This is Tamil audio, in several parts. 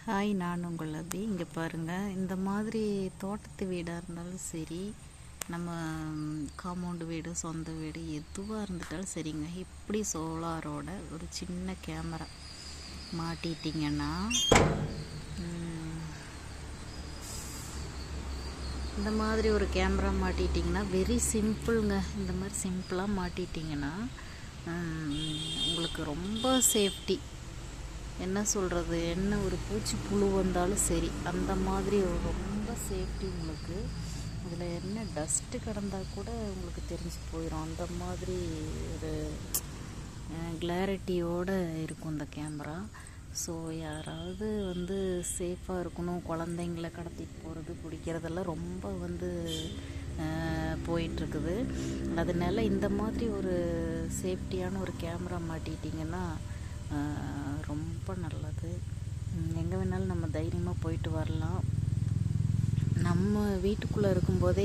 ஹாய், நான் உங்கள் அபி. இங்கே பாருங்கள், இந்த மாதிரி தோட்டத்து வீடாக இருந்தாலும் சரி, நம்ம காம்பவுண்டு வீடு, சொந்த வீடு எதுவாக இருந்துட்டாலும் சரிங்க, இப்படி சோலாரோட ஒரு சின்ன கேமரா மாட்டிட்டிங்கன்னா, இந்த மாதிரி ஒரு கேமரா மாட்டிட்டிங்கன்னா வெரி சிம்பிளுங்க. இந்த மாதிரி சிம்பிளாக மாட்டிட்டிங்கன்னா உங்களுக்கு ரொம்ப சேஃப்டி. என்ன சொல்கிறது, என்ன ஒரு பூச்சி புழு வந்தாலும் சரி, அந்த மாதிரி ரொம்ப சேஃப்டி உங்களுக்கு. அதில் என்ன டஸ்ட்டு கிடந்தால் கூட உங்களுக்கு தெரிஞ்சு போயிடும். அந்த மாதிரி ஒரு கிளாரிட்டியோடு இருக்கும் இந்த கேமரா. ஸோ யாராவது சேஃபாக இருக்கணும், குழந்தைங்கள கடத்திட்டு போகிறது பிடிக்கிறதெல்லாம் ரொம்ப போயிட்டுருக்குது. அதனால இந்த மாதிரி ஒரு சேஃப்டியான ஒரு கேமரா மாட்டிட்டிங்கன்னா ரொம்ப நல்லது. எங்கே வேணாலும் நம்ம தைரியமாக போயிட்டு வரலாம். நம்ம வீட்டுக்குள்ளே இருக்கும்போதே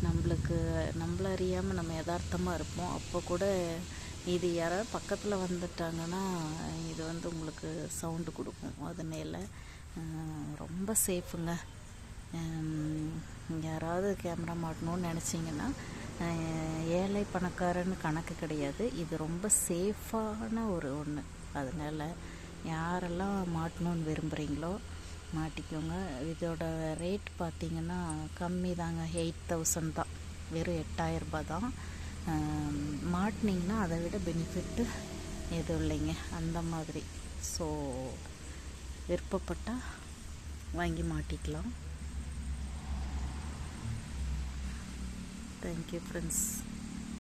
நம்மளை அறியாமல் நம்ம யதார்த்தமாக இருப்போம். அப்போ கூட இது யாராவது பக்கத்தில் வந்துட்டாங்கன்னா இது உங்களுக்கு சவுண்டு கொடுக்கும். அதனால ரொம்ப சேஃபுங்க. யாராவது கேமரா மாட்டணும்னு நினச்சிங்கன்னா ஏழை பணக்காரன்னு கணக்கு கிடையாது. இது ரொம்ப சேஃபான ஒன்று. அதனால் யாரெல்லாம் மாட்டணும்னு விரும்புகிறீங்களோ மாட்டிக்கோங்க. இதோட ரேட் பார்த்திங்கன்னா கம்மி தாங்க, 8000 தான், வெறும் 8000 தான். மாட்டினீங்கன்னா அதை விட பெனிஃபிட்டு எதுவும் இல்லைங்க, அந்த மாதிரி. ஸோ விருப்பப்பட்டால் வாங்கி மாட்டிக்கலாம். Thank you friends.